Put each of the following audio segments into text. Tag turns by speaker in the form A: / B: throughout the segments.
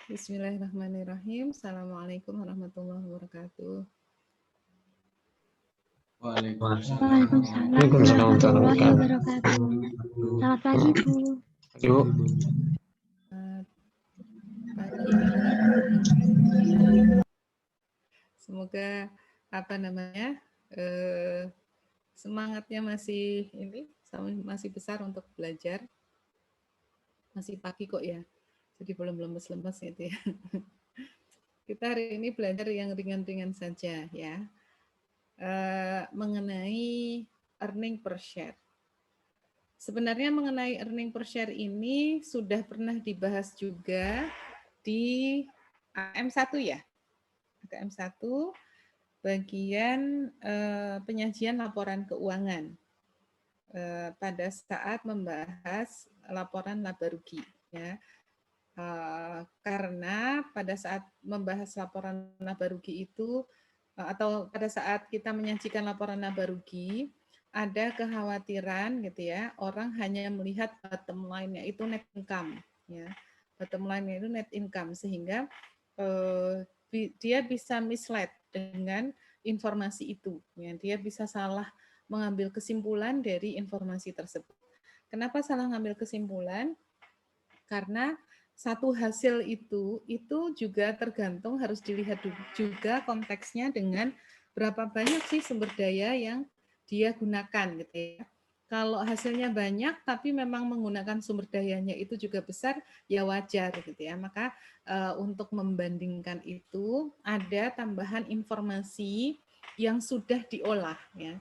A: Bismillahirrahmanirrahim. Assalamualaikum warahmatullahi wabarakatuh.
B: Waalaikumsalam warahmatullahi wabarakatuh. Selamat pagi, Bu.
C: Yuk.
A: Pagi. Semoga semangatnya masih besar untuk belajar. Masih pagi kok ya. Jadi belum lemes-lemes gitu ya. Kita hari ini belajar yang ringan-ringan saja ya. Mengenai earning per share. Sebenarnya mengenai earning per share ini sudah pernah dibahas juga di AM1 ya. AM1 bagian penyajian laporan keuangan pada saat membahas laporan laba rugi ya. Karena pada saat membahas laporan laba rugi itu atau pada saat kita menyajikan laporan laba rugi ada kekhawatiran gitu ya, orang hanya melihat bottom line-nya itu net income ya. Bottom line-nya itu net income sehingga dia bisa mislead dengan informasi itu ya. Dia bisa salah mengambil kesimpulan dari informasi tersebut. Kenapa salah mengambil kesimpulan? Karena satu hasil itu juga tergantung, harus dilihat juga konteksnya dengan berapa banyak sih sumber daya yang dia gunakan gitu ya. Kalau hasilnya banyak tapi memang menggunakan sumber dayanya itu juga besar, ya wajar gitu ya. Maka untuk membandingkan itu ada tambahan informasi yang sudah diolah ya.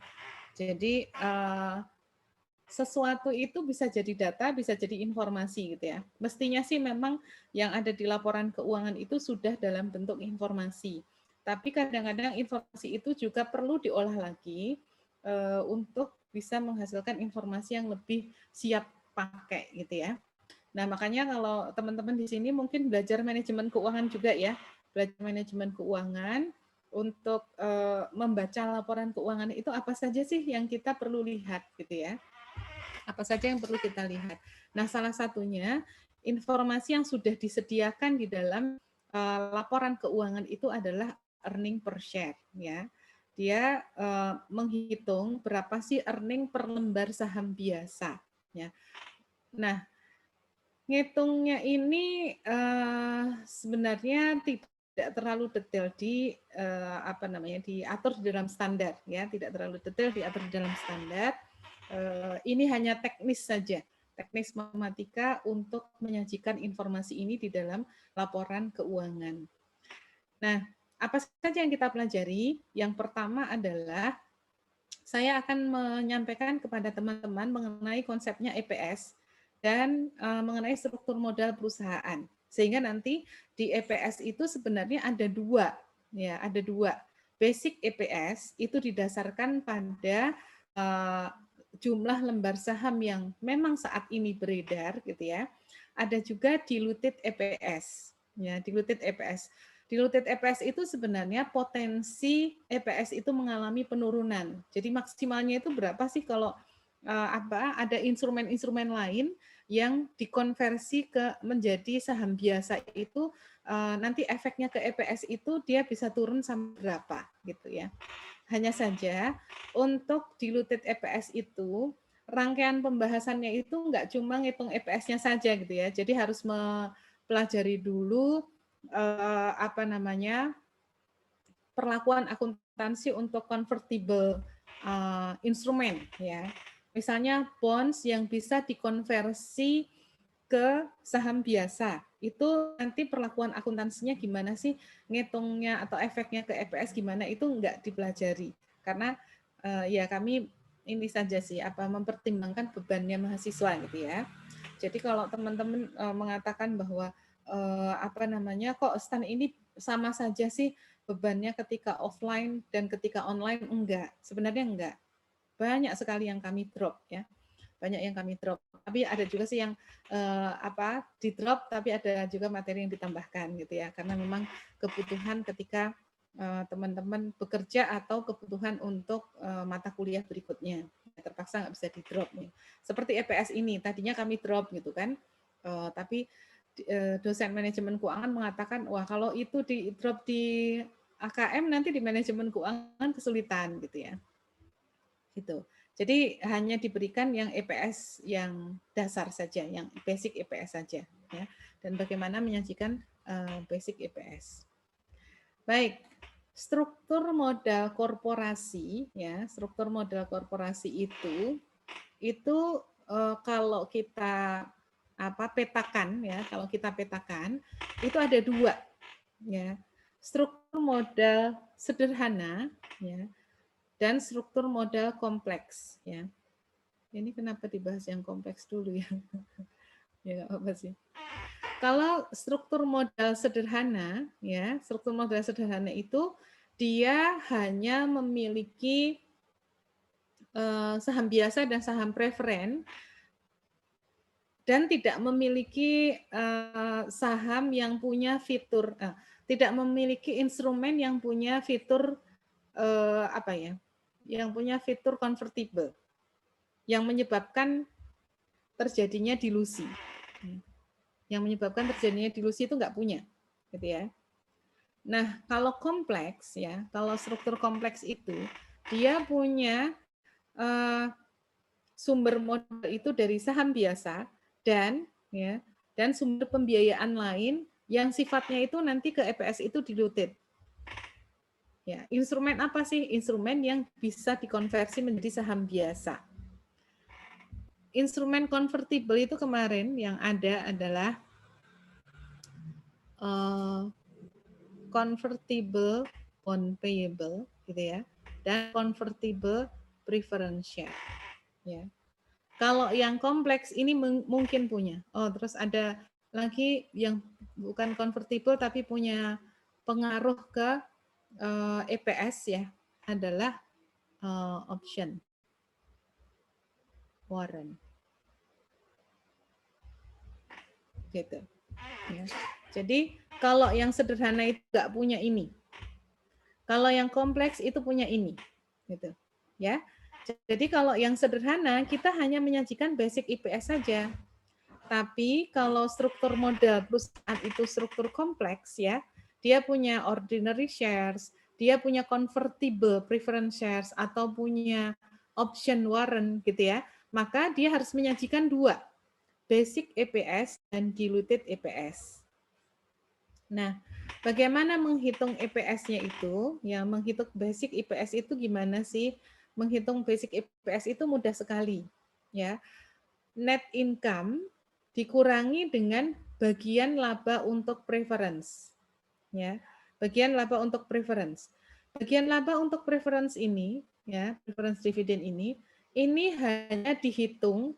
A: Jadi sesuatu itu bisa jadi data, bisa jadi informasi gitu ya. Mestinya sih memang yang ada di laporan keuangan itu sudah dalam bentuk informasi. Tapi kadang-kadang informasi itu juga perlu diolah lagi untuk bisa menghasilkan informasi yang lebih siap pakai gitu ya. Nah, makanya kalau teman-teman di sini mungkin belajar manajemen keuangan juga ya. Belajar manajemen keuangan untuk membaca laporan keuangan itu apa saja sih yang kita perlu lihat gitu ya. Apa saja yang perlu kita lihat. Nah, salah satunya informasi yang sudah disediakan di dalam laporan keuangan itu adalah earning per share ya. Dia menghitung berapa sih earning per lembar saham biasa ya. Nah, ngitungnya ini sebenarnya tidak terlalu detail diatur di dalam standar ya, tidak terlalu detail diatur di dalam standar. Ini hanya teknis saja, teknis matematika untuk menyajikan informasi ini di dalam laporan keuangan. Nah, apa saja yang kita pelajari? Yang pertama adalah saya akan menyampaikan kepada teman-teman mengenai konsepnya EPS dan mengenai struktur modal perusahaan. Sehingga nanti di EPS itu sebenarnya ada dua. Basic EPS itu didasarkan pada jumlah lembar saham yang memang saat ini beredar gitu ya. Ada juga diluted EPS. Ya, diluted EPS. Diluted EPS itu sebenarnya potensi EPS itu mengalami penurunan. Jadi maksimalnya itu berapa sih kalau ada instrumen-instrumen lain yang dikonversi ke menjadi saham biasa itu nanti efeknya ke EPS itu dia bisa turun sampai berapa gitu ya. Hanya saja untuk diluted EPS itu rangkaian pembahasannya itu nggak cuma ngitung EPS-nya saja gitu ya. Jadi harus mempelajari dulu perlakuan akuntansi untuk convertible instrumen ya. Misalnya bonds yang bisa dikonversi ke saham biasa. Itu nanti perlakuan akuntansinya gimana sih, ngitungnya atau efeknya ke EPS gimana, itu enggak dipelajari. Karena ya kami ini saja sih mempertimbangkan bebannya mahasiswa gitu ya. Jadi kalau teman-teman mengatakan bahwa kok STAN ini sama saja sih bebannya ketika offline dan ketika online, enggak. Sebenarnya enggak. Banyak sekali yang kami drop ya. Banyak yang kami drop. Tapi ada juga sih yang di drop tapi ada juga materi yang ditambahkan gitu ya. Karena memang kebutuhan ketika teman-teman bekerja atau kebutuhan untuk mata kuliah berikutnya. Terpaksa nggak bisa di drop nih. Seperti EPS ini, tadinya kami drop gitu kan. Tapi dosen manajemen keuangan mengatakan, wah kalau itu di drop di AKM nanti di manajemen keuangan kesulitan gitu ya. Gitu. Jadi hanya diberikan yang EPS yang dasar saja, yang basic EPS saja ya. Dan bagaimana menyajikan basic EPS. Baik, struktur modal korporasi ya, struktur modal korporasi itu kalau kita petakan ya, kalau kita petakan itu ada dua ya, struktur modal sederhana ya dan struktur modal kompleks ya. Ini kenapa dibahas yang kompleks dulu ya? Ya nggak apa sih. Kalau struktur modal sederhana ya, struktur modal sederhana itu dia hanya memiliki saham biasa dan saham preferen dan tidak memiliki saham yang punya fitur, tidak memiliki instrumen yang punya fitur yang punya fitur convertible, yang menyebabkan terjadinya dilusi. Yang menyebabkan terjadinya dilusi itu nggak punya, gitu ya. Nah, kalau kompleks ya, kalau struktur kompleks itu dia punya sumber modal itu dari saham biasa dan sumber pembiayaan lain yang sifatnya itu nanti ke EPS itu diluted. Ya, instrumen apa sih? Instrumen yang bisa dikonversi menjadi saham biasa. Instrumen convertible itu kemarin yang ada adalah convertible bond payable gitu ya, dan convertible preference share. Ya. Kalau yang kompleks ini mungkin punya. Oh, terus ada lagi yang bukan convertible tapi punya pengaruh ke EPS ya, adalah option warrant. Gitu. Ya. Jadi kalau yang sederhana itu nggak punya ini. Kalau yang kompleks itu punya ini. Gitu. Ya. Jadi kalau yang sederhana kita hanya menyajikan basic IPS saja. Tapi kalau struktur modal perusahaan itu struktur kompleks ya, dia punya ordinary shares, dia punya convertible preference shares atau punya option warrant gitu ya, maka dia harus menyajikan dua, basic EPS dan diluted EPS. Nah, bagaimana menghitung EPS-nya itu? Ya, menghitung basic EPS itu gimana sih? Menghitung basic EPS itu mudah sekali, ya. Net income dikurangi dengan bagian laba untuk preference. Ya, bagian laba untuk preference. Bagian laba untuk preference ini, ya, preference dividend ini hanya dihitung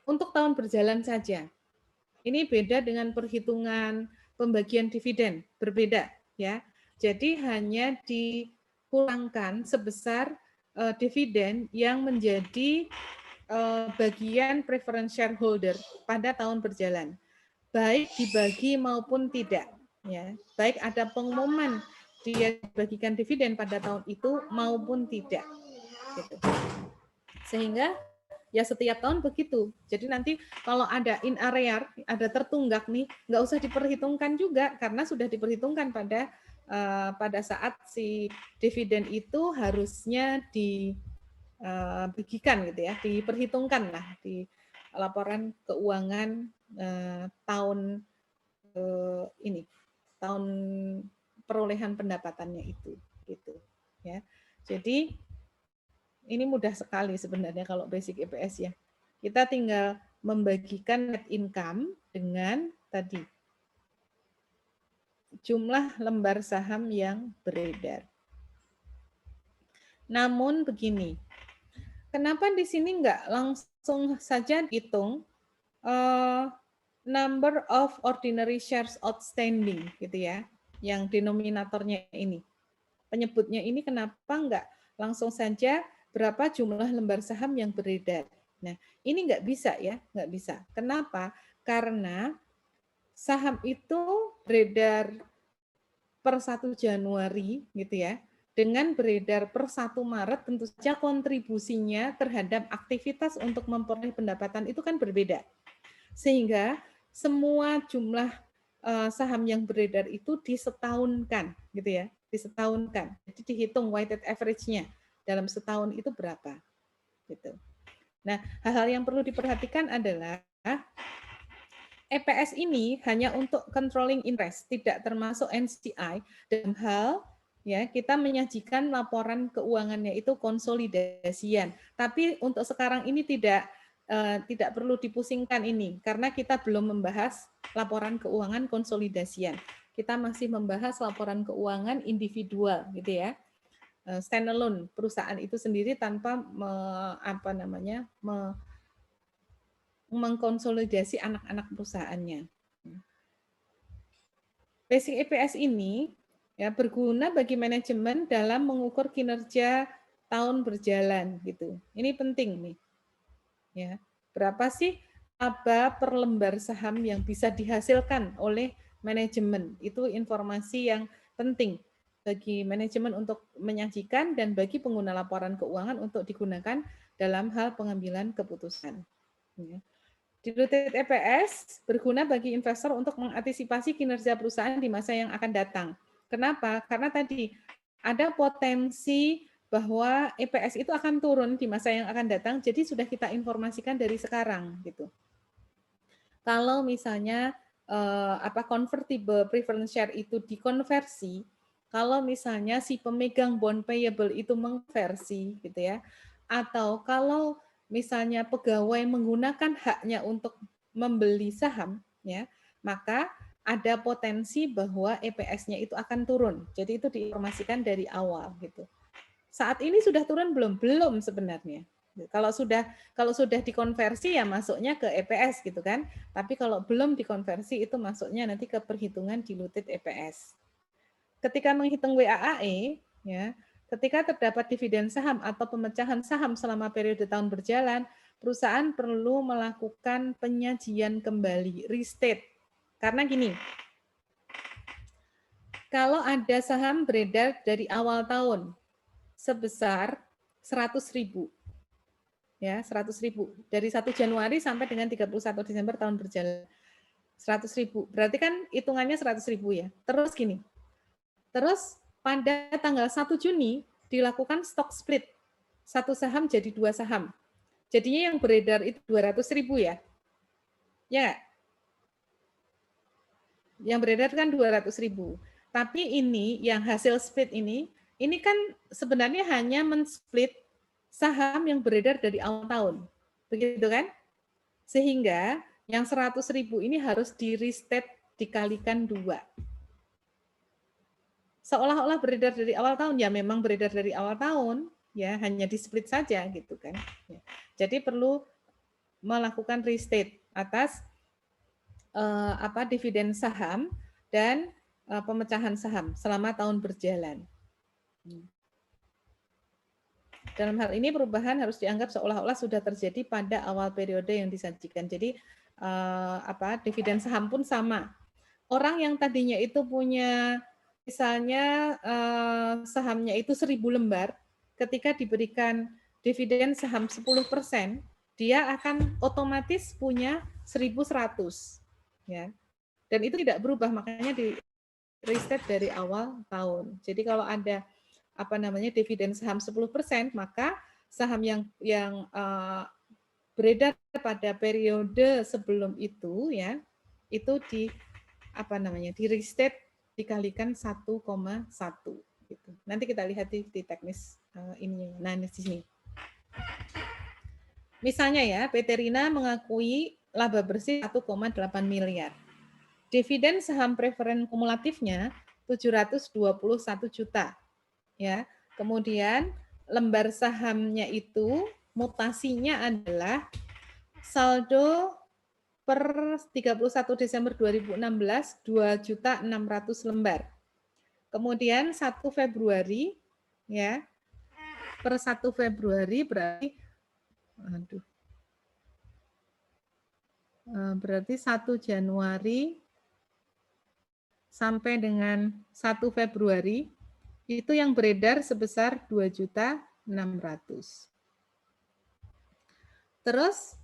A: untuk tahun berjalan saja. Ini beda dengan perhitungan pembagian dividen, berbeda ya. Jadi hanya dipulangkan sebesar dividen yang menjadi bagian preference shareholder pada tahun berjalan, baik dibagi maupun tidak ya, baik ada pengumuman dia bagikan dividen pada tahun itu maupun tidak gitu. Sehingga ya setiap tahun begitu. Jadi nanti kalau ada in arrear, ada tertunggak nih, nggak usah diperhitungkan juga karena sudah diperhitungkan pada saat si dividen itu harusnya dibagikan gitu ya, diperhitungkan lah di laporan keuangan tahun ini, tahun perolehan pendapatannya itu gitu ya. Jadi ini mudah sekali sebenarnya kalau basic EPS ya. Kita tinggal membagikan net income dengan tadi jumlah lembar saham yang beredar. Namun begini, kenapa di sini nggak langsung saja hitung number of ordinary shares outstanding gitu ya, yang denominatornya ini. Penyebutnya ini kenapa nggak langsung saja berapa jumlah lembar saham yang beredar. Nah, ini nggak bisa ya, nggak bisa. Kenapa? Karena saham itu beredar per 1 Januari gitu ya, dengan beredar per 1 Maret tentu saja kontribusinya terhadap aktivitas untuk memperoleh pendapatan itu kan berbeda. Sehingga semua jumlah saham yang beredar itu disetahunkan, gitu ya, disetahunkan. Jadi dihitung weighted average-nya dalam setahun itu berapa, gitu. Nah, hal-hal yang perlu diperhatikan adalah EPS ini hanya untuk controlling interest, tidak termasuk NCI dalam hal ya kita menyajikan laporan keuangannya itu konsolidasian. Tapi untuk sekarang ini tidak perlu dipusingkan ini karena kita belum membahas laporan keuangan konsolidasian. Kita masih membahas laporan keuangan individual gitu ya. Standalone perusahaan itu sendiri tanpa mengkonsolidasi anak-anak perusahaannya. Basic EPS ini ya berguna bagi manajemen dalam mengukur kinerja tahun berjalan gitu. Ini penting nih. Ya. Berapa sih laba per lembar saham yang bisa dihasilkan oleh manajemen? Itu informasi yang penting bagi manajemen untuk menyajikan dan bagi pengguna laporan keuangan untuk digunakan dalam hal pengambilan keputusan. Ya. Diluted EPS berguna bagi investor untuk mengantisipasi kinerja perusahaan di masa yang akan datang. Kenapa? Karena tadi ada potensi bahwa EPS itu akan turun di masa yang akan datang, jadi sudah kita informasikan dari sekarang gitu. Kalau misalnya convertible preference share itu dikonversi, kalau misalnya si pemegang bond payable itu mengkonversi gitu ya, atau kalau misalnya pegawai menggunakan haknya untuk membeli saham, ya, maka ada potensi bahwa EPS-nya itu akan turun. Jadi itu diinformasikan dari awal gitu. Saat ini sudah turun belum? Belum sebenarnya. Kalau sudah dikonversi ya masuknya ke EPS gitu kan. Tapi kalau belum dikonversi itu masuknya nanti ke perhitungan diluted EPS. Ketika menghitung WAAE, ya, ketika terdapat dividen saham atau pemecahan saham selama periode tahun berjalan, perusahaan perlu melakukan penyajian kembali, restate. Karena gini, kalau ada saham beredar dari awal tahun sebesar 100.000, ya 100.000 dari 1 Januari sampai dengan 31 Desember tahun berjalan, 100.000 berarti kan hitungannya 100.000 ya. Terus gini, terus pada tanggal 1 Juni dilakukan stock split, satu saham jadi 2 saham, jadinya yang beredar itu 200.000 ya, ya yang beredar kan 200.000. Tapi ini yang hasil split ini kan sebenarnya hanya men-split saham yang beredar dari awal tahun. Begitu kan? Sehingga yang 100.000 ini harus di-restate dikalikan 2. Seolah-olah beredar dari awal tahun, ya memang beredar dari awal tahun, ya hanya di-split saja gitu kan. Jadi perlu melakukan restate atas dividen saham dan pemecahan saham selama tahun berjalan. Dalam hal ini perubahan harus dianggap seolah-olah sudah terjadi pada awal periode yang disajikan. Jadi dividen saham pun sama. Orang yang tadinya itu punya misalnya sahamnya itu 1.000 lembar, ketika diberikan dividen saham 10%, dia akan otomatis punya 1.100. Ya. Dan itu tidak berubah, makanya di reset dari awal tahun. Jadi kalau ada dividen saham 10%, maka saham yang beredar pada periode sebelum itu ya, itu di restate dikalikan 1,1 gitu. Nanti kita lihat di teknis ini. Nah, di sini. Misalnya ya, PT Rina mengakui laba bersih 1,8 miliar. Dividen saham preferen kumulatifnya 721 juta. Ya. Kemudian lembar sahamnya itu mutasinya adalah saldo per 31 Desember 2016 2.600 lembar. Kemudian 1 Februari ya. Per 1 Februari berarti 1 Januari sampai dengan 1 Februari itu yang beredar sebesar 2.600. Terus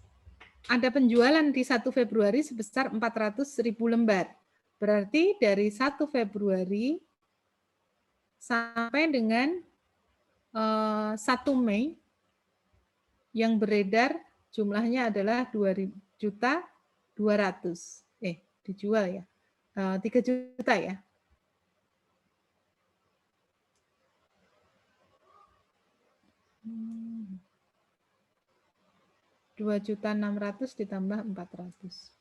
A: ada penjualan di 1 Februari sebesar 400.000 lembar. Berarti dari 1 Februari sampai dengan 1 Mei yang beredar jumlahnya adalah 2.200.000. Dijual ya. 3 juta ya. 2.600.000 ditambah 400.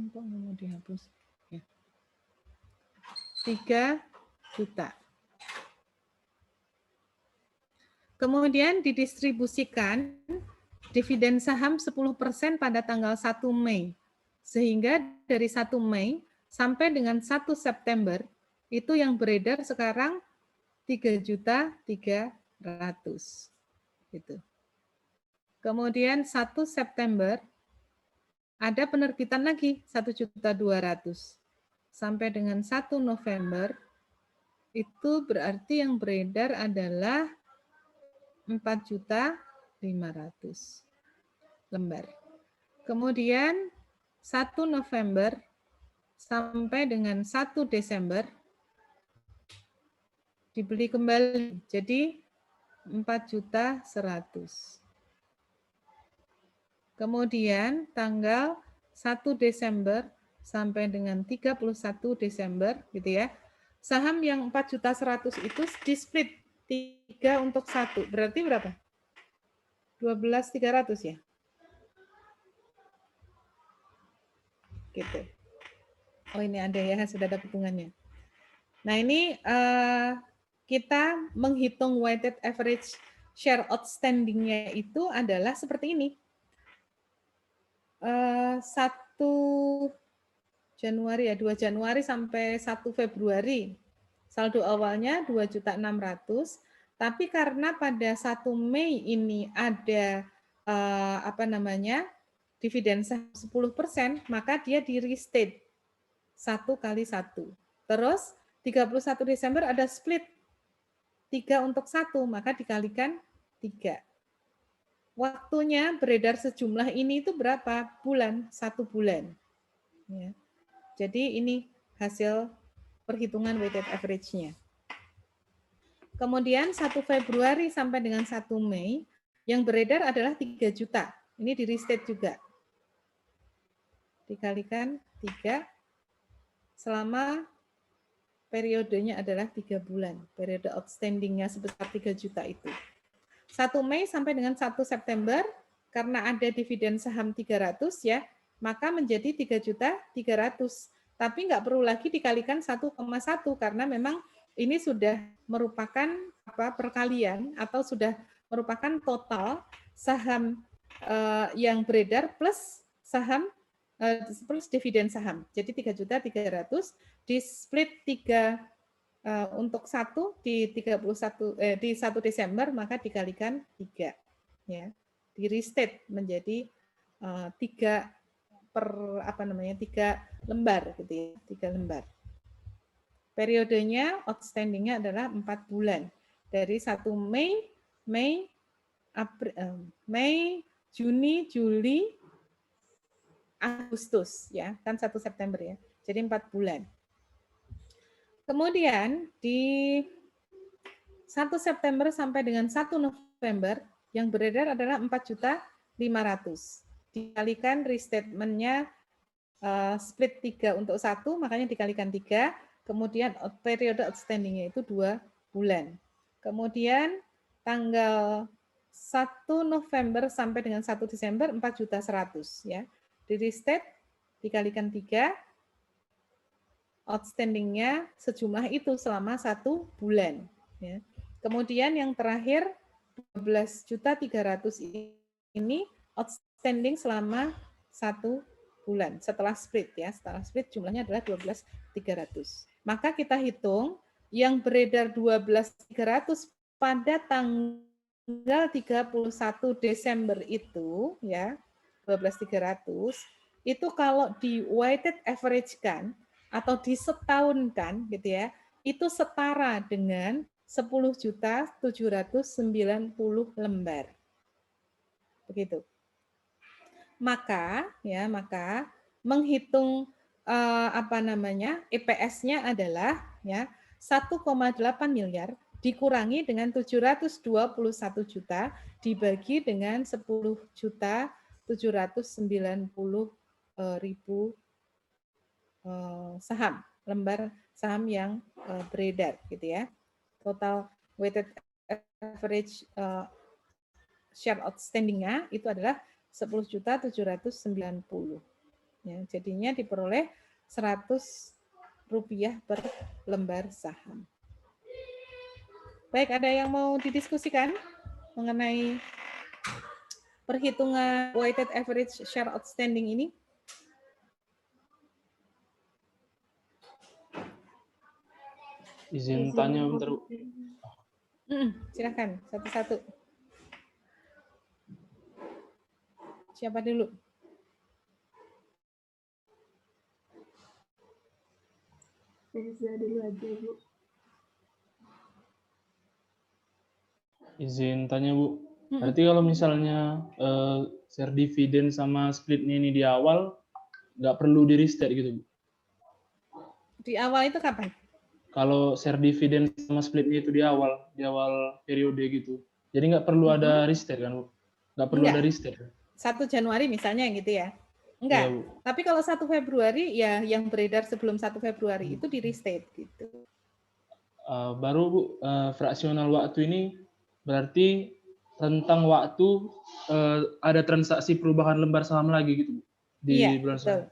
A: Kok mau dihapus? Ya. 3 juta. Kemudian didistribusikan dividen saham 10% pada tanggal 1 Mei. Sehingga dari 1 Mei sampai dengan 1 September itu yang beredar sekarang 3.300.000. Gitu. Kemudian 1 September ada penerbitan lagi 1.200.000. Sampai dengan 1 November itu berarti yang beredar adalah 4.500.000 lembar. Kemudian 1 November sampai dengan 1 Desember dibeli kembali. Jadi 4.100.000. Kemudian tanggal 1 Desember sampai dengan 31 Desember gitu ya. Saham yang 4.100.000 itu di-split 3 untuk 1. Berarti berapa? 12.300 ya? Gitu. Oh ini ada ya, sudah ada hitungannya. Nah ini kita menghitung weighted average share outstanding-nya itu adalah seperti ini. 1 Januari ya, 2 Januari sampai 1 Februari. Saldo awalnya 2.600.000, tapi karena pada 1 Mei ini ada dividen 10%, maka dia di restate 1 kali 1. Terus 31 Desember ada split 3 untuk 1, maka dikalikan 3. Waktunya beredar sejumlah ini itu berapa? Bulan, 1 bulan. Ya. Jadi ini hasil perhitungan weighted average-nya. Kemudian 1 Februari sampai dengan 1 Mei, yang beredar adalah 3 juta. Ini di restate juga. Dikalikan 3, selama periodenya adalah 3 bulan. Periode outstanding-nya sebesar 3 juta itu. 1 Mei sampai dengan 1 September, karena ada dividen saham 300 ya, maka menjadi 3.300.000. Tapi nggak perlu lagi dikalikan 1,1 karena memang ini sudah merupakan perkalian atau sudah merupakan total saham yang beredar plus saham plus dividen saham. Jadi 3.300.000 di split 3 untuk 1 di 31 di 1 Desember maka dikalikan 3 ya. Di restate menjadi 3 lembar gitu ya, 3 lembar. Periodenya outstanding-nya adalah 4 bulan. Dari 1 Mei, Juni, Juli, Agustus ya, kan 1 September ya. Jadi 4 bulan. Kemudian di 1 September sampai dengan 1 November yang beredar adalah 4.500.000. Dikalikan restatement-nya split 3 untuk 1, makanya dikalikan 3. Kemudian periode outstanding-nya itu 2 bulan. Kemudian tanggal 1 November sampai dengan 1 Desember 4.100.000 ya. Di restate dikalikan 3, outstanding-nya sejumlah itu selama 1 bulan ya. Kemudian yang terakhir 12.300.000 ini outstanding selama 1 bulan setelah split ya. Setelah split jumlahnya adalah 12.300. Maka kita hitung yang beredar 12.300 pada tanggal 31 Desember itu ya, 12.300 itu kalau di weighted average-kan atau disetahunkan gitu ya, itu setara dengan 10.790 lembar. begitu. Maka menghitung EPS-nya adalah 1,8 miliar dikurangi dengan 721 juta dibagi dengan 10.790.000 saham, lembar saham yang beredar gitu ya. Total weighted average share outstanding-nya itu adalah 10.790. Ya, jadinya diperoleh 100 rupiah per lembar saham. Baik, ada yang mau didiskusikan mengenai perhitungan weighted average share outstanding ini?
C: Izin tanya bentar, Bu.
A: Silakan satu-satu. Siapa dulu?
D: Saya dulu aja, Bu.
C: Izin tanya, Bu. Berarti kalau misalnya share dividen sama splitnya ini di awal, nggak perlu di restart gitu, Bu?
A: Di awal itu kapan?
C: Kalau share dividen sama splitnya itu di awal periode gitu. Jadi nggak perlu ada restart kan, Bu? Nggak perlu ada restart.
A: 1 Januari misalnya gitu ya? Enggak.
C: Ya, Bu.
A: Tapi kalau 1 Februari ya yang beredar sebelum 1 Februari itu di restate gitu.
C: Baru Bu, fraksional waktu ini berarti tentang waktu ada transaksi perubahan lembar saham lagi gitu Bu, di bulan
A: betul.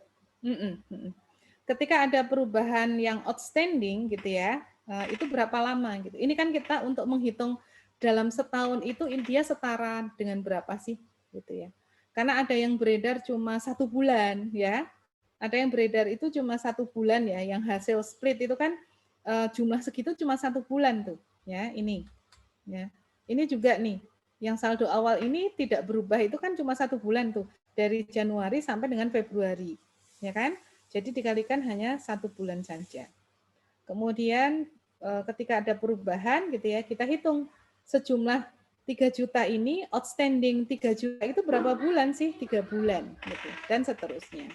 A: Ketika ada perubahan yang outstanding gitu ya, itu berapa lama gitu. Ini kan kita untuk menghitung dalam setahun itu dia setara dengan berapa sih gitu ya. Karena ada yang beredar cuma 1 bulan ya. Ada yang beredar itu cuma 1 bulan ya, yang hasil split itu kan jumlah segitu cuma 1 bulan tuh ya ini. Ya. Ini juga nih, yang saldo awal ini tidak berubah itu kan cuma 1 bulan tuh, dari Januari sampai dengan Februari, ya kan? Jadi dikalikan hanya 1 bulan saja. Kemudian ketika ada perubahan gitu ya, kita hitung sejumlah 3 juta ini outstanding 3 juta itu berapa bulan sih? 3 bulan gitu dan seterusnya.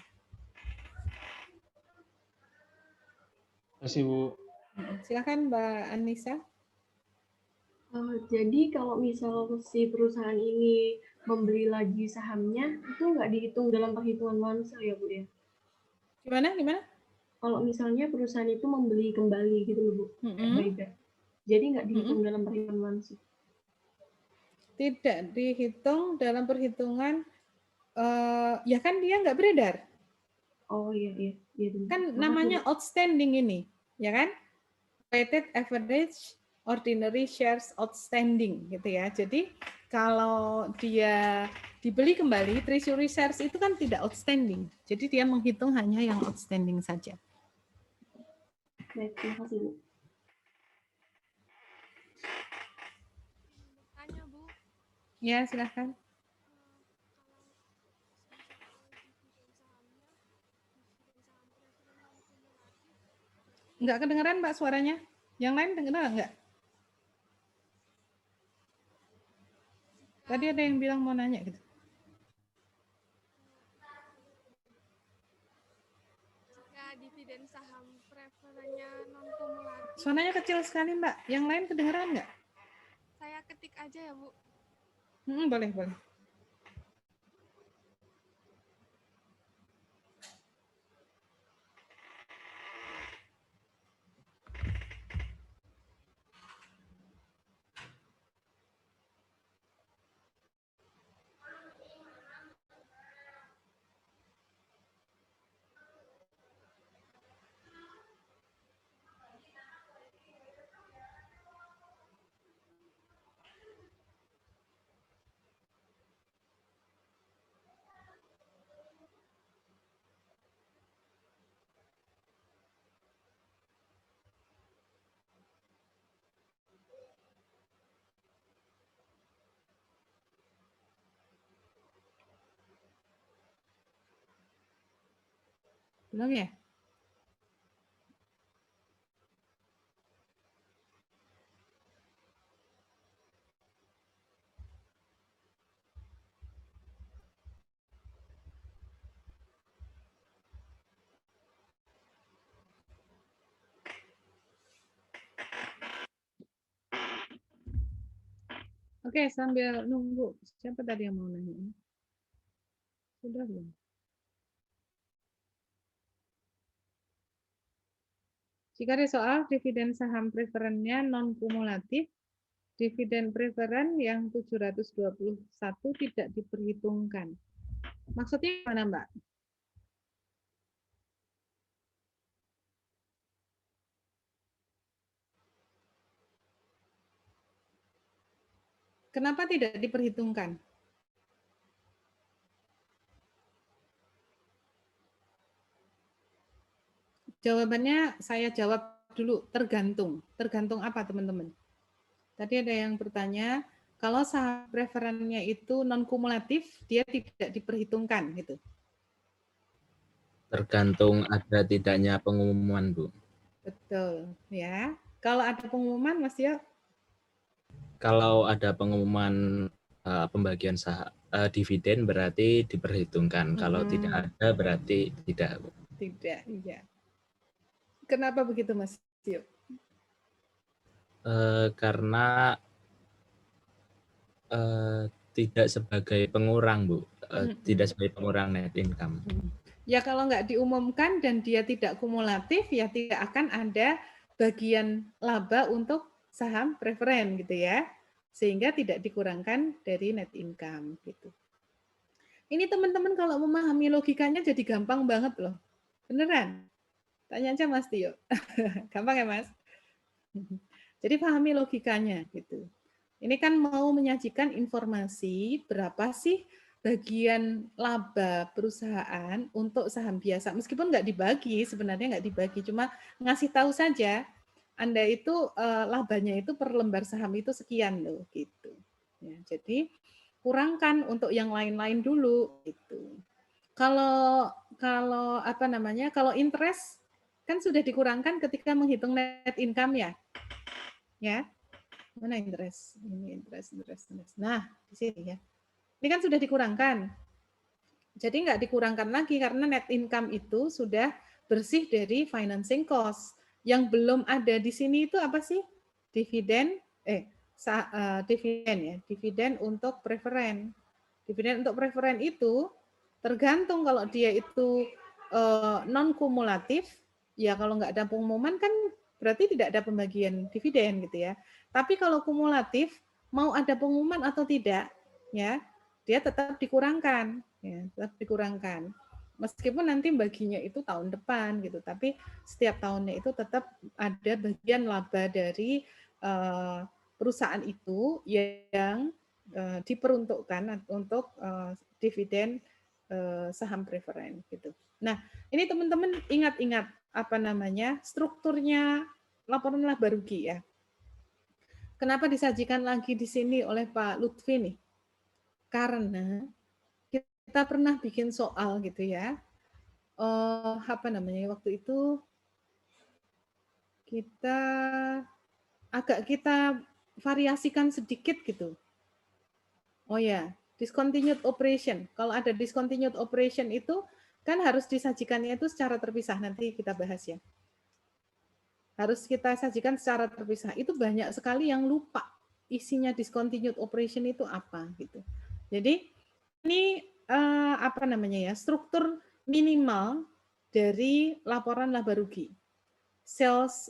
C: Terima kasih Bu.
A: Silakan Mbak Anissa.
D: Jadi kalau misal si perusahaan ini membeli lagi sahamnya, itu nggak dihitung dalam perhitungan wansel ya Bu ya?
A: Gimana?
D: Kalau misalnya perusahaan itu membeli kembali gitu loh Bu, buyback. Jadi nggak dihitung dalam perhitungan wansel?
A: Tidak dihitung dalam perhitungan, ya kan dia nggak beredar.
D: Oh iya.
A: Kan namanya outstanding ini, ya kan? Weighted average ordinary shares outstanding gitu ya. Jadi kalau dia dibeli kembali, treasury shares itu kan tidak outstanding. Jadi dia menghitung hanya yang outstanding saja.
D: Baik, terima kasih Bu.
B: Tanya Bu.
A: Ya silahkan. Enggak kedengeran Mbak suaranya. Yang lain dengeran enggak? Tadi ada yang bilang mau nanya gitu.
B: Jika dividen saham preferennya non kumulatif.
A: Suaranya kecil sekali Mbak. Yang lain kedengeran enggak?
B: Saya ketik aja ya Bu.
A: Boleh. Belum ya? Oke, sambil nunggu. Siapa tadi yang mau nanya? Sudah belum? Jika ada soal dividen saham preferennya non-kumulatif, dividen preferen yang 721 tidak diperhitungkan. Maksudnya mana, Mbak? Kenapa tidak diperhitungkan? Jawabannya saya jawab dulu, tergantung. Tergantung apa, teman-teman? Tadi ada yang bertanya, kalau saham preferennya itu non-kumulatif, dia tidak diperhitungkan, gitu.
E: Tergantung ada tidaknya pengumuman, Bu.
A: Betul, ya. Kalau ada pengumuman, Mas Yo?
E: Kalau ada pengumuman pembagian dividen berarti diperhitungkan. Kalau tidak ada berarti tidak, Bu.
A: Tidak, iya. Kenapa begitu, Mas Yo?
E: Karena tidak sebagai pengurang, Bu. Tidak sebagai pengurang net income.
A: Ya kalau nggak diumumkan dan dia tidak kumulatif, ya tidak akan ada bagian laba untuk saham preferen gitu ya. Sehingga tidak dikurangkan dari net income gitu. Ini teman-teman kalau memahami logikanya jadi gampang banget loh. Beneran? Tanya aja Mas Tio. Gampang ya Mas? Jadi pahami logikanya gitu. Ini kan mau menyajikan informasi berapa sih bagian laba perusahaan untuk saham biasa. Meskipun nggak dibagi, sebenarnya nggak dibagi, cuma ngasih tahu saja Anda itu labanya itu per lembar saham itu sekian loh gitu. Ya, jadi kurangkan untuk yang lain-lain dulu gitu. Kalau apa namanya? Kalau interest kan sudah dikurangkan ketika menghitung net income ya. Ya. Mana interest? Ini interest. Nah, di sini ya. Ini kan sudah dikurangkan. Jadi nggak dikurangkan lagi karena net income itu sudah bersih dari financing cost. Yang belum ada di sini itu apa sih? Dividen, dividen ya, dividen untuk preferen. Dividen untuk preferen itu tergantung kalau dia itu non kumulatif, ya kalau nggak ada pengumuman kan berarti tidak ada pembagian dividen gitu ya. Tapi kalau kumulatif mau ada pengumuman atau tidak, ya dia tetap dikurangkan, ya tetap dikurangkan. Meskipun nanti baginya itu tahun depan gitu, tapi setiap tahunnya itu tetap ada bagian laba dari perusahaan itu yang diperuntukkan untuk dividen saham preferen gitu. Nah, ini teman-teman ingat-ingat apa namanya strukturnya laporan laba rugi ya. Kenapa disajikan lagi di sini oleh Pak Lutfi nih? Karena kita pernah bikin soal gitu ya. Apa namanya waktu itu kita variasikan sedikit gitu. Oh ya, discontinued operation. Kalau ada discontinued operation itu kan harus disajikannya itu secara terpisah. Nanti kita bahas ya. Harus kita sajikan secara terpisah. Itu banyak sekali yang lupa isinya discontinued operation itu apa gitu. Jadi ini apa namanya ya, struktur minimal dari laporan laba rugi. Sales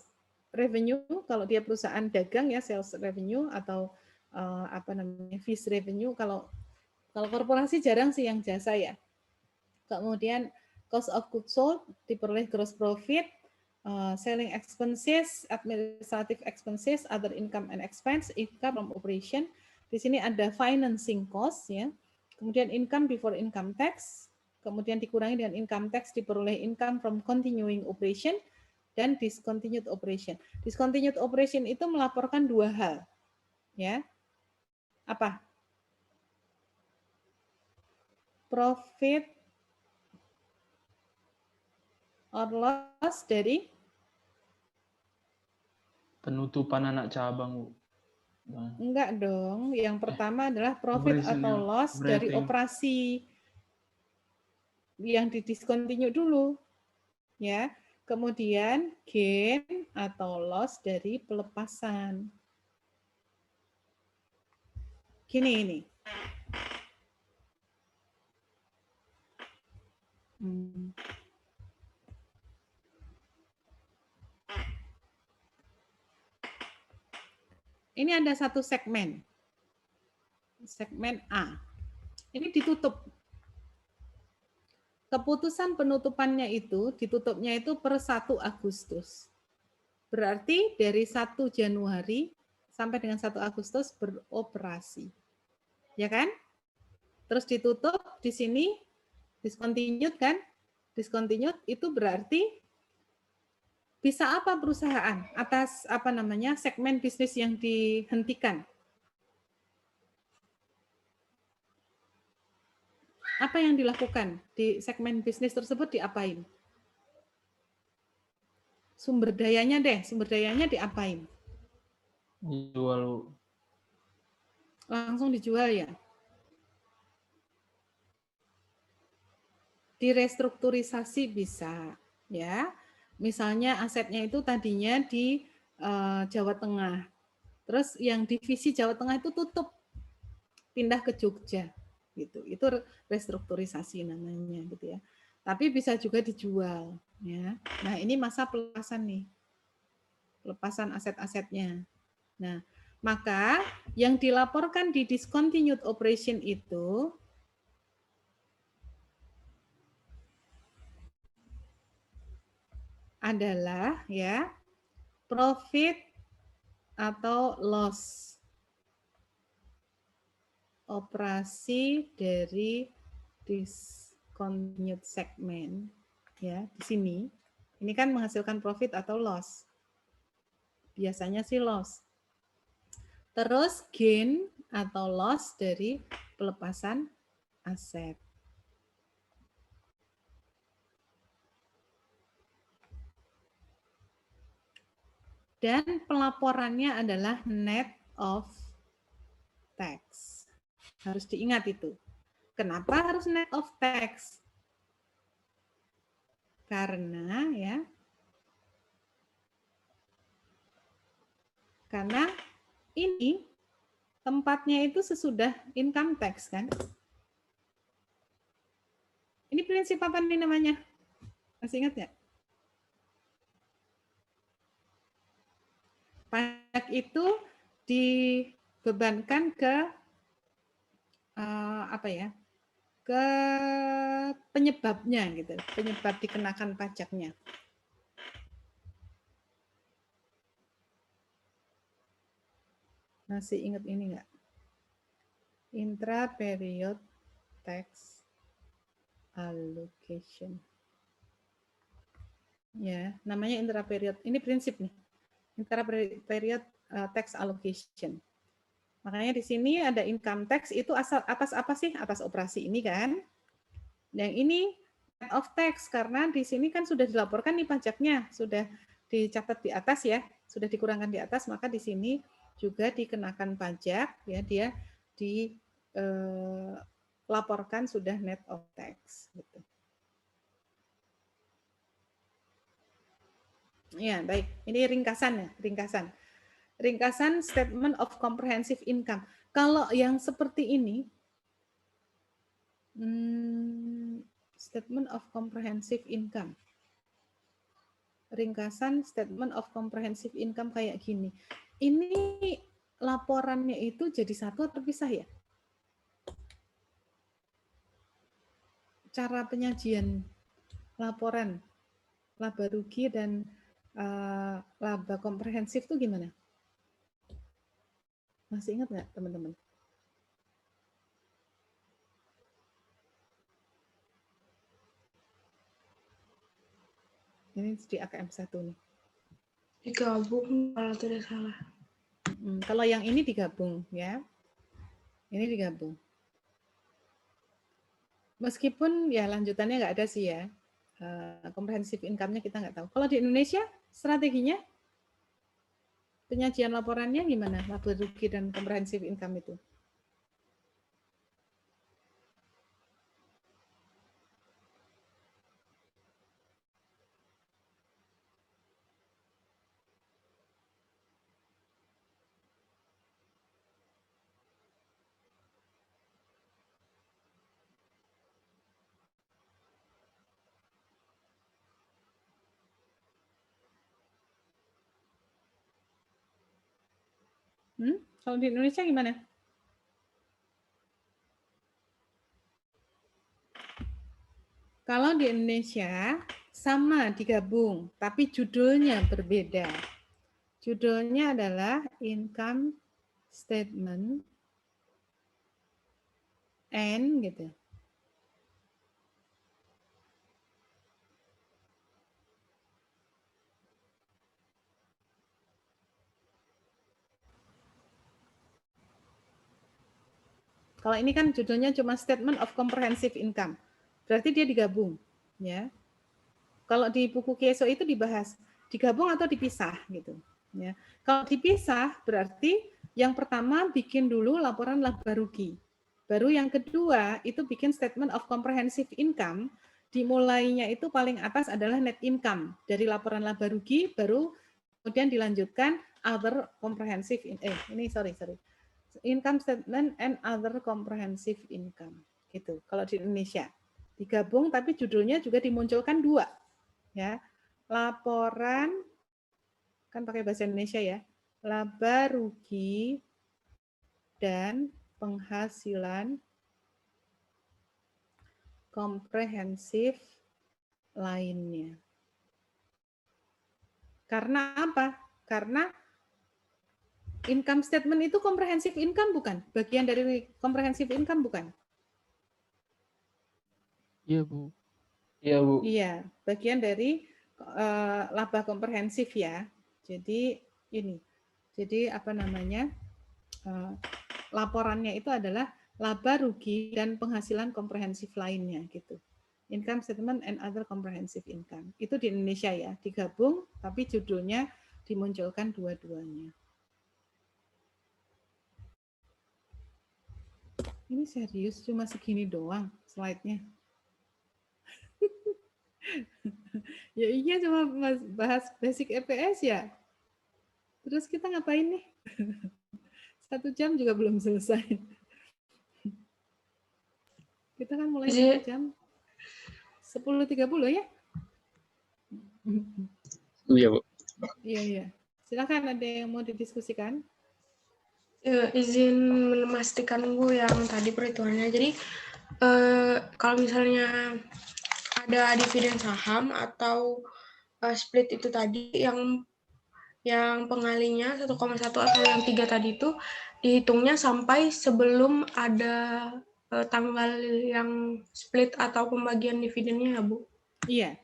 A: revenue kalau dia perusahaan dagang ya sales revenue atau apa namanya fees revenue, kalau korporasi jarang sih yang jasa ya. Kemudian cost of goods sold diperoleh gross profit, selling expenses, administrative expenses, other income and expense, income from operation. Di sini ada financing cost ya. Kemudian income before income tax, kemudian dikurangi dengan income tax diperoleh income from continuing operation dan discontinued operation. Discontinued operation itu melaporkan dua hal. Ya. Apa? Profit or loss dari
C: penutupan anak cabang, Bu. Nah.
A: Enggak dong. Yang pertama adalah profit atau loss dari operasi yang didiscontinue dulu. Ya. Kemudian gain atau loss dari pelepasan. Gini ini. Hmm. Ini ada satu segmen. Segmen A. Ini ditutup. Keputusan penutupannya itu, ditutupnya itu per 1 Agustus. Berarti dari 1 Januari sampai dengan 1 Agustus beroperasi. Ya kan? Terus ditutup di sini, discontinued kan? Discontinued itu berarti bisa apa perusahaan atas apa namanya segmen bisnis yang dihentikan? Apa yang dilakukan di segmen bisnis tersebut diapain? Sumber dayanya deh, sumber dayanya diapain?
C: Dijual.
A: Langsung dijual ya? Direstrukturisasi bisa, ya. Misalnya asetnya itu tadinya di Jawa Tengah. Terus yang divisi Jawa Tengah itu tutup, pindah ke Jogja gitu. Itu restrukturisasi namanya gitu ya. Tapi bisa juga dijual ya. Nah, ini masa pelepasan nih. Pelepasan aset-asetnya. Nah, maka yang dilaporkan di discontinued operation itu adalah ya profit atau loss operasi dari discontinued segment ya di sini. Ini kan menghasilkan profit atau loss. Biasanya sih loss. Terus gain atau loss dari pelepasan aset. Dan pelaporannya adalah net of tax. Harus diingat itu. Kenapa harus net of tax? Karena ya, karena ini tempatnya itu sesudah income tax kan. Ini prinsip apa nih namanya? Masih ingat nggak? Pajak itu dibebankan ke apa ya? Ke penyebabnya gitu, penyebab dikenakan pajaknya. Masih ingat ini nggak? Intra-period tax allocation. Ya, namanya intra-period. Ini prinsip nih. Intra-period tax allocation. Makanya di sini ada income tax itu asal atas apa sih? Atas operasi ini kan. Yang ini net of tax karena di sini kan sudah dilaporkan nih pajaknya, sudah dicatat di atas ya, sudah dikurangkan di atas, maka di sini juga dikenakan pajak ya, dia dilaporkan sudah net of tax gitu. Ya, baik. Ini ringkasan ya, ringkasan. Ringkasan statement of comprehensive income. Kalau yang seperti ini, statement of comprehensive income. Ringkasan statement of comprehensive income kayak gini. Ini laporannya itu jadi satu atau terpisah ya? Cara penyajian laporan laba rugi dan laba komprehensif itu gimana? Masih ingat nggak teman-teman? Ini di AKM 1 nih.
D: Digabung kalau tidak salah.
A: Kalau yang ini digabung ya. Ini digabung. Meskipun ya lanjutannya nggak ada sih ya. Comprehensive income-nya kita nggak tahu. Kalau di Indonesia strateginya penyajian laporannya gimana? Laba rugi dan comprehensive income itu. Kalau di Indonesia gimana? Kalau di Indonesia sama digabung, tapi judulnya berbeda. Judulnya adalah income statement and gitu. Kalau ini kan judulnya cuma Statement of Comprehensive Income. Berarti dia digabung, ya. Kalau di buku Kieso itu dibahas digabung atau dipisah gitu, ya. Kalau dipisah berarti yang pertama bikin dulu laporan laba rugi. Baru yang kedua itu bikin Statement of Comprehensive Income, dimulainya itu paling atas adalah net income dari laporan laba rugi, baru kemudian dilanjutkan other comprehensive income statement and other comprehensive income gitu. Kalau di Indonesia digabung tapi judulnya juga dimunculkan dua, ya. Laporan kan pakai bahasa Indonesia ya, laba rugi dan penghasilan komprehensif lainnya. Karena apa? Karena income statement itu comprehensive income bukan? Bagian dari comprehensive income bukan?
C: Iya, Bu. Iya, Bu.
A: Iya, bagian dari laba komprehensif ya. Jadi ini. Jadi apa namanya? Laporannya itu adalah laba rugi dan penghasilan komprehensif lainnya gitu. Income statement and other comprehensive income. Itu di Indonesia ya, digabung tapi judulnya dimunculkan dua-duanya. Ini serius cuma segini doang slide-nya. Ya iya cuma bahas basic EPS ya. Terus kita ngapain nih? 1 jam juga belum selesai. Kita kan mulai jam 10.30 ya?
F: Iya, Bu.
A: Iya. Silakan ada yang mau didiskusikan?
D: Ya, izin memastikan Bu yang tadi perhitungannya. Jadi kalau misalnya ada dividen saham atau split itu tadi yang pengalinya 1,1 atau yang 3 tadi itu dihitungnya sampai sebelum ada tanggal yang split atau pembagian dividennya ya, Bu?
A: Iya.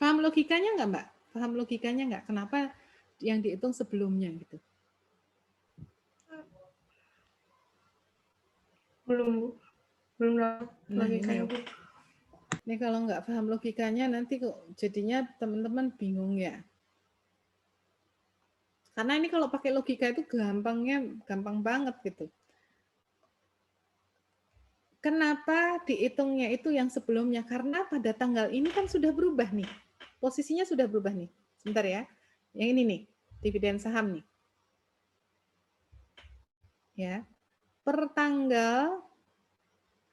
A: Paham logikanya nggak, Mbak? Paham logikanya nggak? Kenapa yang dihitung sebelumnya gitu?
D: Belum logikanya, Bu.
A: Ini kalau nggak paham logikanya nanti kok jadinya teman-teman bingung ya. Karena ini kalau pakai logika itu gampang banget gitu. Kenapa dihitungnya itu yang sebelumnya? Karena pada tanggal ini kan sudah berubah nih. Posisinya sudah berubah nih. Sebentar ya. Yang ini nih, dividen saham nih. Ya. Per tanggal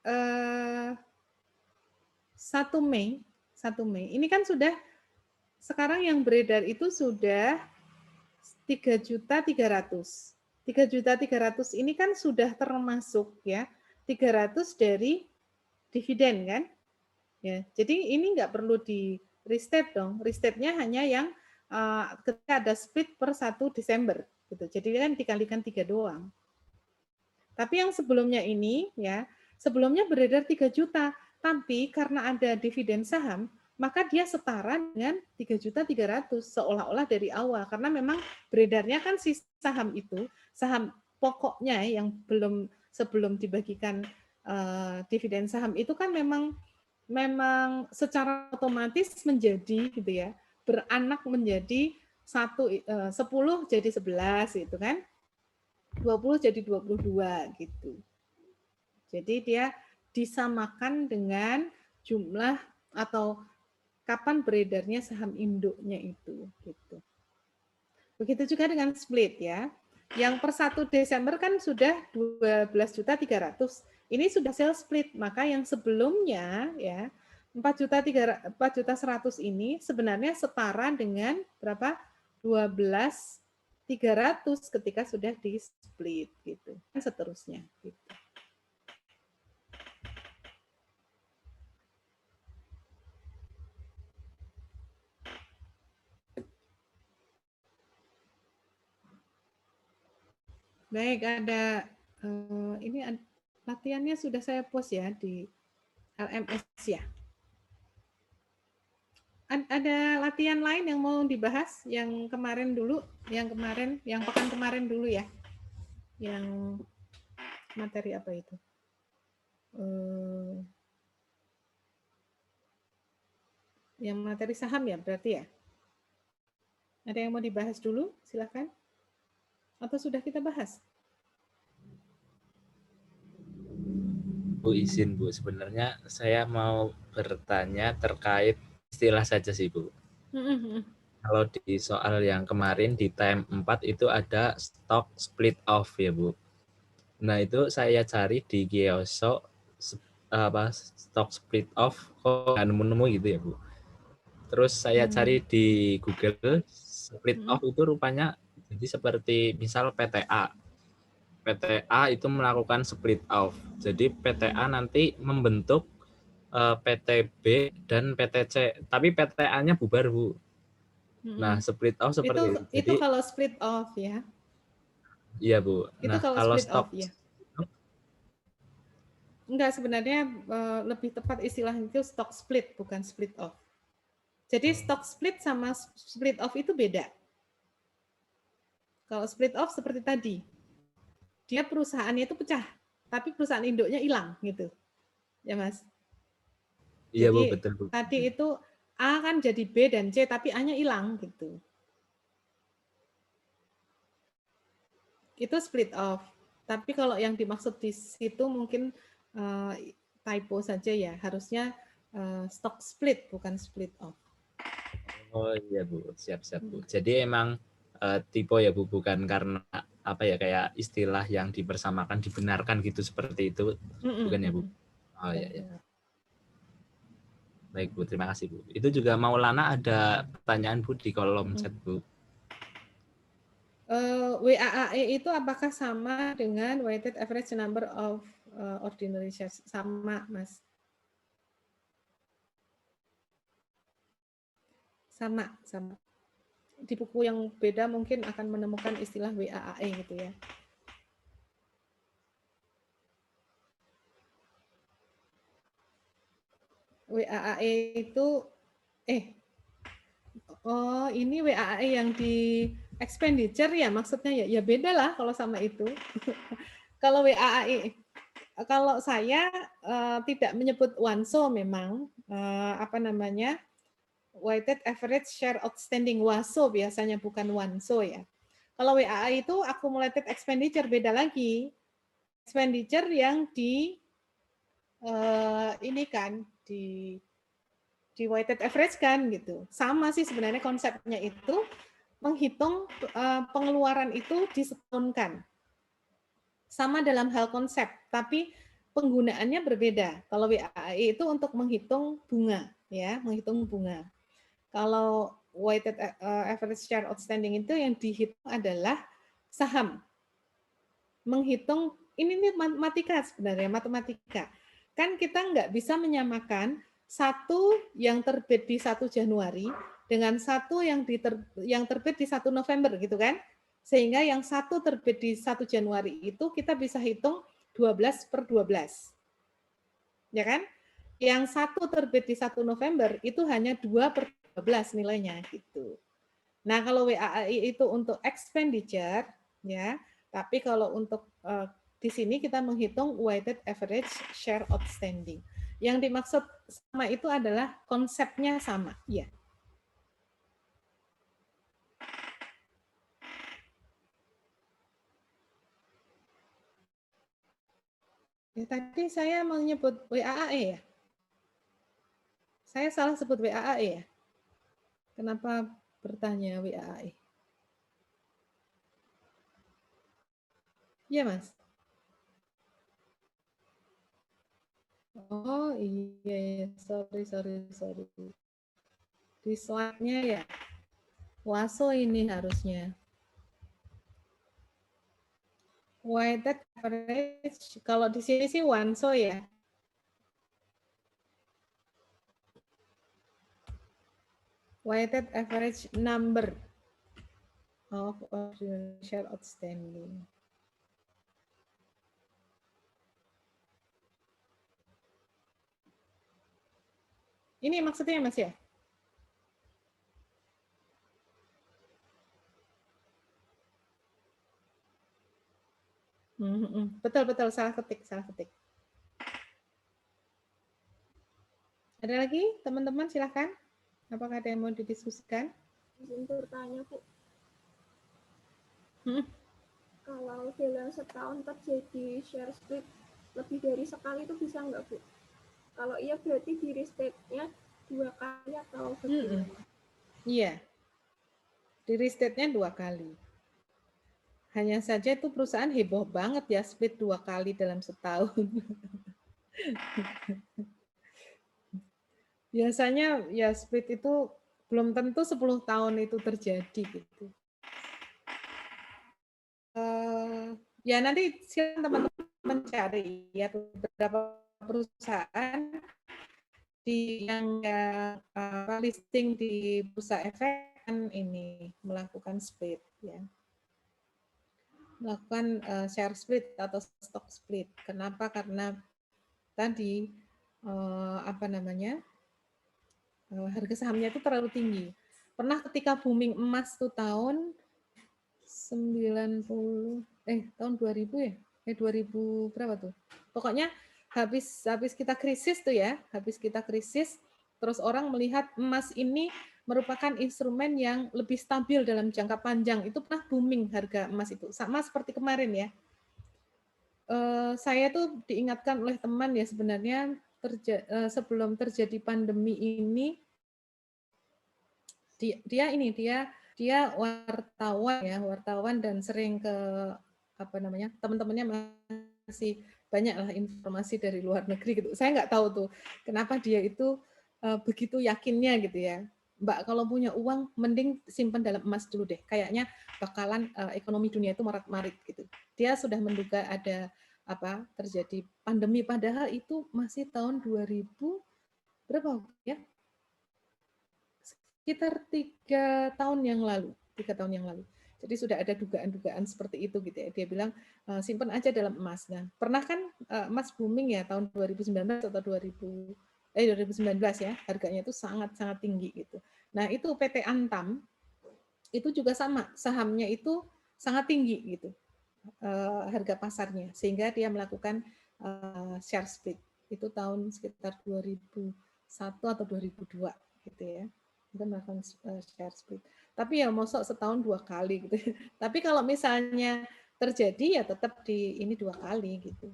A: 1 Mei, ini kan sudah sekarang yang beredar itu sudah 3.300.000. 3.300.000 ini kan sudah termasuk ya 300 dari dividen kan? Ya, jadi ini nggak perlu di restate dong. Restate-nya hanya yang ketika ada split per 1 Desember gitu. Jadi kan dikalikan 3 doang. Tapi yang sebelumnya ini ya, sebelumnya beredar 3 juta, tapi karena ada dividen saham, maka dia setara dengan 3.300.000 seolah-olah dari awal karena memang beredarnya kan si saham itu, saham pokoknya yang sebelum dibagikan dividen saham itu kan memang secara otomatis menjadi gitu ya, beranak menjadi 10 jadi 11 gitu kan. 20 jadi 22 gitu. Jadi dia disamakan dengan jumlah atau kapan beredarnya saham induknya itu gitu. Begitu juga dengan split ya. Yang per 1 Desember kan sudah 12.300.000. Ini sudah sales split, maka yang sebelumnya ya 4.100.000 ini sebenarnya setara dengan berapa? 12 300 ketika sudah di split gitu. Dan seterusnya gitu. Baik, ada ini latihannya sudah saya post ya di LMS ya. Ada latihan lain yang mau dibahas? Yang kemarin dulu, yang pekan kemarin dulu ya. Yang materi apa itu? Yang materi saham ya berarti ya? Ada yang mau dibahas dulu? Silakan. Atau sudah kita bahas?
E: Bu, izin Bu, sebenarnya saya mau bertanya terkait istilah saja sih Bu. Kalau di soal yang kemarin di time 4 itu ada stock split off ya Bu. Nah itu saya cari di Gyoso stock split off kok nggak nemu-nemu gitu ya Bu. Terus saya cari di Google split off itu rupanya jadi seperti misal PTA. PTA itu melakukan split off. Jadi PTA nanti membentuk PTB dan PTC, tapi PTA-nya bubar Bu. Nah split off seperti itu.
A: Itu kalau split off ya.
E: Iya Bu.
A: Itu
E: Nah
A: kalau
E: kalau
A: split
E: stock
A: off ya. Enggak, sebenarnya lebih tepat istilahnya itu stock split, bukan split off. Jadi stock split sama split off itu beda. Kalau split off seperti tadi, dia perusahaannya itu pecah, tapi perusahaan induknya hilang gitu, ya Mas.
E: Iya
A: Jadi
E: Bu, betul Bu.
A: tadi itu A kan jadi B dan C, tapi A-nya hilang gitu. Itu split off. Tapi kalau yang dimaksud di situ mungkin typo saja ya, harusnya stock split bukan split off.
E: Oh iya Bu, siap-siap Bu. Jadi emang tipe ya Bu, bukan karena apa ya kayak istilah yang dipersamakan dibenarkan gitu seperti itu, bukan ya Bu? Oh iya ya. Baik Bu, terima kasih Bu. Itu juga Maulana ada pertanyaan Bu di kolom chat Bu.
A: WAAE itu apakah sama dengan weighted average number of ordinary shares? Sama Mas. Sama. Di buku yang beda mungkin akan menemukan istilah WAAE gitu ya. WAAE itu ini WAAE yang di expenditure ya maksudnya ya beda lah kalau sama itu. Kalau WAAE, kalau saya tidak menyebut WANSO memang weighted average share outstanding, WASO biasanya, bukan WANSO ya. Kalau WAAE itu accumulated expenditure, beda lagi. Expenditure yang di ini kan di weighted average kan gitu. Sama sih sebenarnya konsepnya itu, menghitung pengeluaran itu disetahunkan. Sama dalam hal konsep, tapi penggunaannya berbeda. Kalau WAAE itu untuk menghitung bunga ya, menghitung bunga. Kalau weighted average share outstanding itu yang dihitung adalah saham. Menghitung, ini matematika sebenarnya, matematika. Kan kita nggak bisa menyamakan satu yang terbit di 1 Januari dengan satu yang terbit di 1 November gitu kan. Sehingga yang satu terbit di 1 Januari itu kita bisa hitung 12/12. Ya kan? Yang satu terbit di 1 November itu hanya 2/12 nilainya gitu. Nah, kalau WAAE itu untuk expenditure ya, tapi kalau untuk di sini kita menghitung weighted average share outstanding. Yang dimaksud sama itu adalah konsepnya sama, ya. Ya, tadi saya menyebut WAAE ya. Saya salah sebut WAAE ya. Kenapa bertanya WAAE? Iya, Mas. Oh iya, sorry. Di slide-nya ya. WASO ini harusnya. Weighted average, kalau di sini sih Wanso ya. Weighted average number of ordinary share outstanding. Ini maksudnya Mas ya? Betul, salah ketik. Ada lagi teman-teman, silahkan. Apakah ada yang mau didiskusikan?
F: Izin bertanya, Bu. Kalau dalam setahun terjadi share split lebih dari sekali itu bisa nggak, Bu? Kalau iya berarti di restate-nya 2 kali atau bagaimana?
A: Iya, di restate-nya 2 kali. Hanya saja itu perusahaan heboh banget ya, split 2 kali dalam setahun. Biasanya ya split itu belum tentu 10 tahun itu terjadi gitu. Ya nanti silakan teman-teman mencari ya beberapa perusahaan yang listing di Bursa Efek kan ini melakukan split ya. Melakukan share split atau stock split. Kenapa? Karena tadi harga sahamnya itu terlalu tinggi. Pernah ketika booming emas tuh tahun 2000 ya? 2000 berapa tuh? Pokoknya habis kita krisis tuh ya, terus orang melihat emas ini merupakan instrumen yang lebih stabil dalam jangka panjang. Itu pernah booming harga emas itu. Sama seperti kemarin ya. Saya tuh diingatkan oleh teman ya sebenarnya sebelum terjadi pandemi ini dia wartawan dan sering ke teman-temannya masih banyak lah informasi dari luar negeri gitu. Saya nggak tahu tuh kenapa dia itu begitu yakinnya gitu ya. Mbak, kalau punya uang mending simpan dalam emas dulu deh. Kayaknya bakalan ekonomi dunia itu marat-marit gitu. Dia sudah menduga ada terjadi pandemi, padahal itu masih tahun 2000 berapa ya? Sekitar 3 tahun yang lalu. Jadi sudah ada dugaan-dugaan seperti itu gitu ya. Dia bilang simpan aja dalam emas. Nah, pernah kan emas booming ya tahun 2019 atau 2019 ya, harganya itu sangat-sangat tinggi gitu. Nah, itu PT Antam itu juga sama, sahamnya itu sangat tinggi gitu. Harga pasarnya, sehingga dia melakukan share split. Itu tahun sekitar 2001 atau 2002 gitu ya. Kita melakukan share split. Tapi ya mosok setahun 2 kali gitu. Tapi kalau misalnya terjadi ya tetap di ini 2 kali gitu.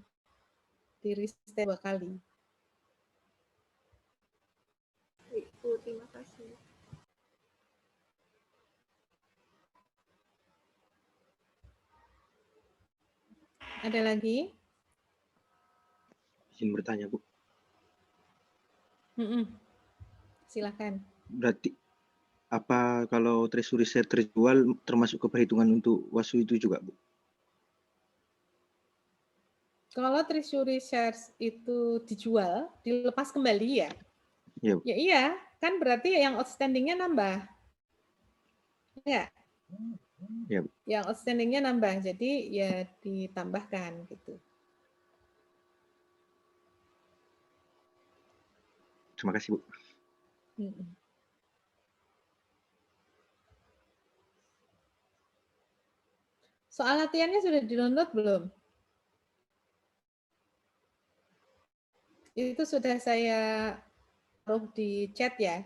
A: Di restate 2 kali.
F: Bu, terima kasih.
A: Ada lagi?
G: Izin bertanya, Bu.
A: Silakan.
G: Berarti apa kalau treasury share terjual termasuk ke perhitungan untuk WASU itu juga, Bu?
A: Kalau treasury shares itu dijual, dilepas kembali ya?
G: Ya,
A: Ya iya, kan berarti yang outstanding-nya nambah. Ya.
G: Ya, Bu.
A: Yang outstanding-nya nambah, jadi ya ditambahkan gitu.
G: Terima kasih, Bu.
A: Soal latihannya sudah di-download belum? Itu sudah saya taruh di chat ya.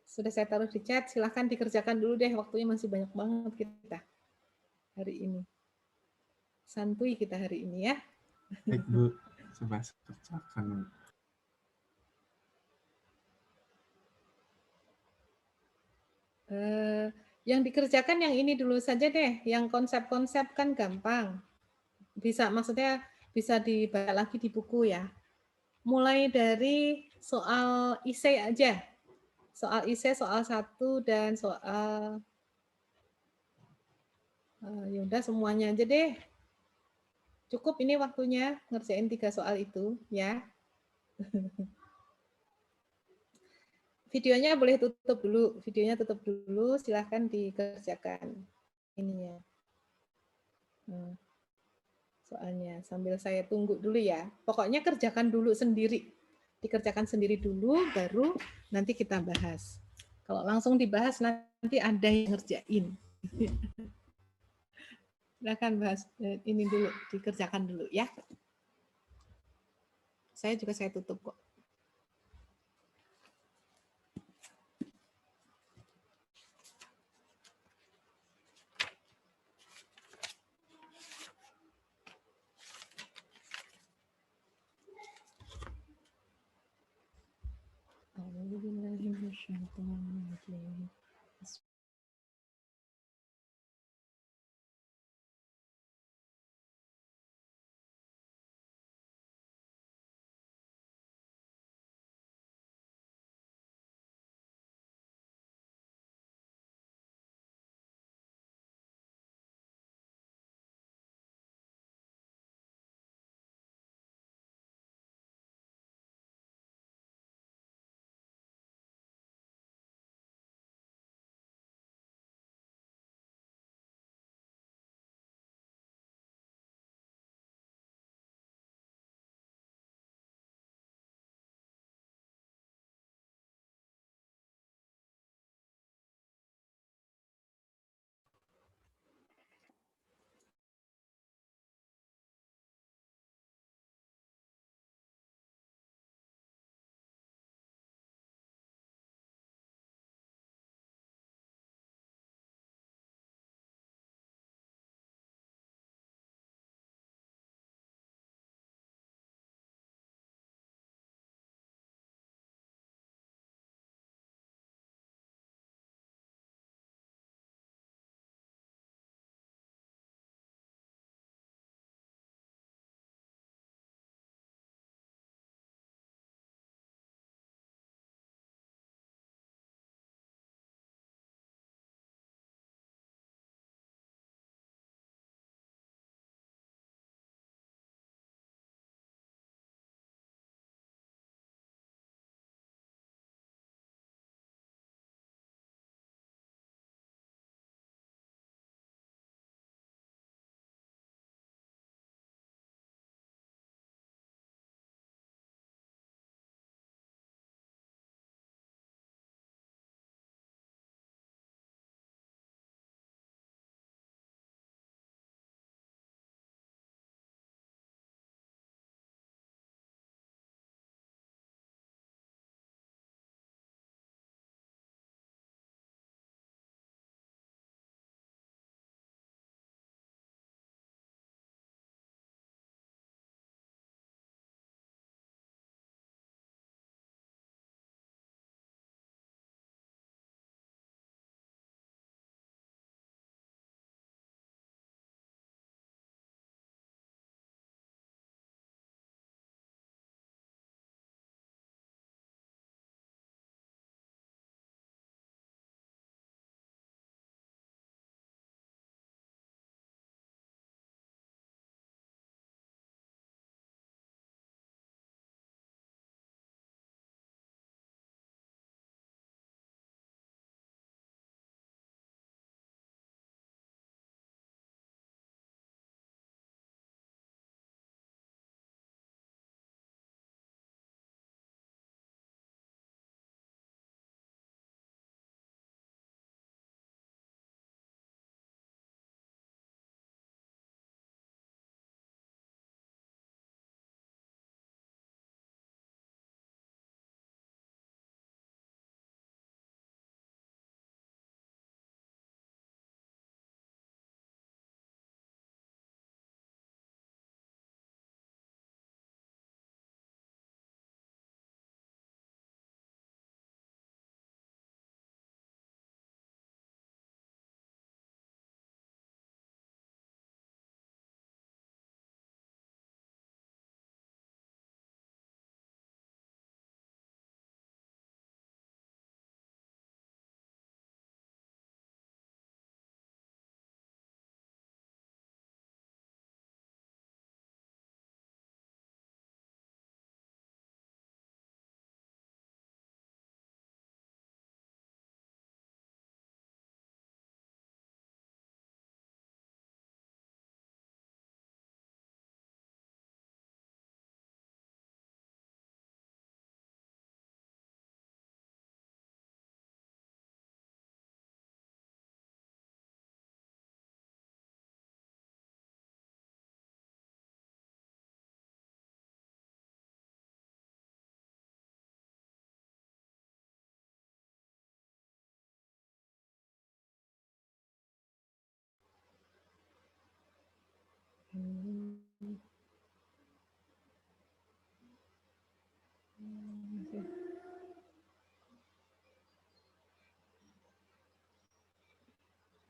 A: Sudah saya taruh di chat, silahkan dikerjakan dulu deh, waktunya masih banyak banget kita hari ini. Santuy kita hari ini ya.
H: Baik, Bu. Coba saya kerjakan.
A: Yang dikerjakan yang ini dulu saja deh, yang konsep-konsep kan gampang. Maksudnya bisa dibaca lagi di buku ya. Mulai dari soal IC aja. Soal IC, soal 1 dan soal yaudah semuanya aja deh. Cukup ini waktunya ngerjain 3 soal itu ya. Videonya boleh tutup dulu, silahkan dikerjakan ininya. Soalnya sambil saya tunggu dulu ya. Pokoknya kerjakan dulu sendiri. Dikerjakan sendiri dulu, baru nanti kita bahas. Kalau langsung dibahas nanti ada yang ngerjain. Silahkan bahas ini dulu, dikerjakan dulu ya. Saya tutup kok.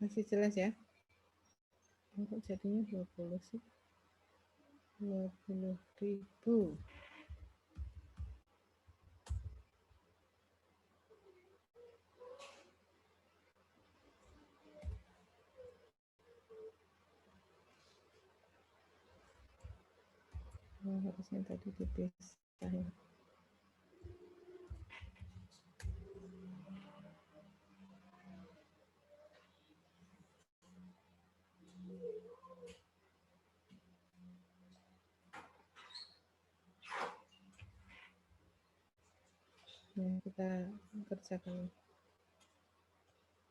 A: Masih jelas ya? Kok jadinya 20 sih? 20.000. Oh, harusnya tadi dipisahin. Nah, kita kerjakan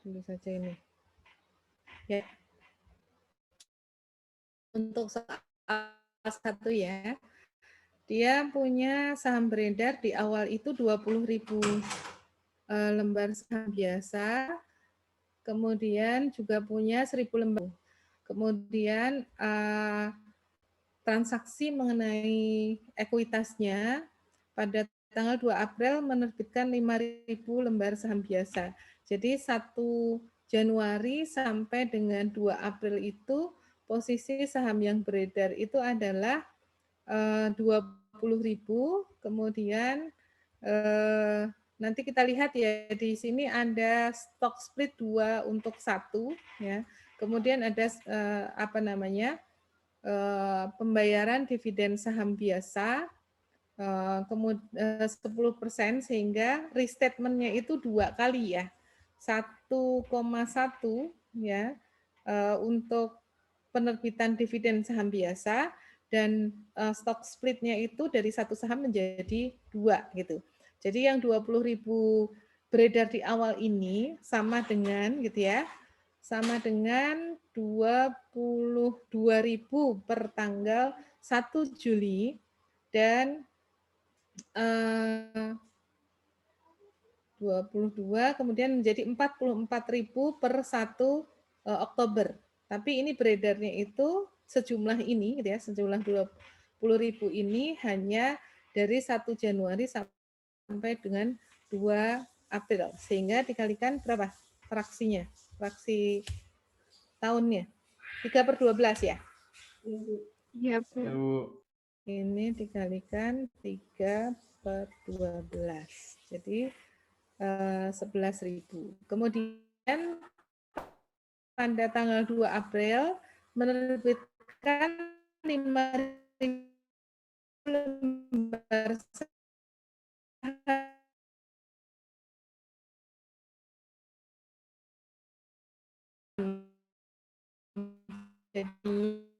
A: dulu saja ini. Ya. Untuk soal 1 ya, dia punya saham beredar di awal itu 20.000 lembar saham biasa, kemudian juga punya 1.000 lembar. Kemudian transaksi mengenai ekuitasnya pada tanggal 2 April menerbitkan 5.000 lembar saham biasa. Jadi 1 Januari sampai dengan 2 April itu posisi saham yang beredar itu adalah 20.000, kemudian nanti kita lihat ya di sini ada stock split 2 untuk 1 ya. Kemudian ada pembayaran dividen saham biasa 10% sehingga restatementnya itu 2 kali ya. 1,1 ya untuk penerbitan dividen saham biasa dan stock splitnya itu dari 1 saham menjadi 2 gitu. Jadi yang 20.000 beredar di awal ini sama dengan gitu ya, sama dengan 22.000 per tanggal 1 Juli dan 22 kemudian menjadi 44.000 per 1 Oktober. Tapi ini beredarnya itu sejumlah ini gitu ya, sejumlah 20.000 ini hanya dari 1 Januari sampai dengan 2 April. Sehingga dikalikan berapa fraksinya? Fraksi tahunnya. 3/12 ya?
B: Iya, Bu.
H: Ya, Bu.
A: Ini dikalikan 3/12. Jadi 11.000. Kemudian pada tanggal 2 April menerbitkan 5.000 lembar saham. Jadi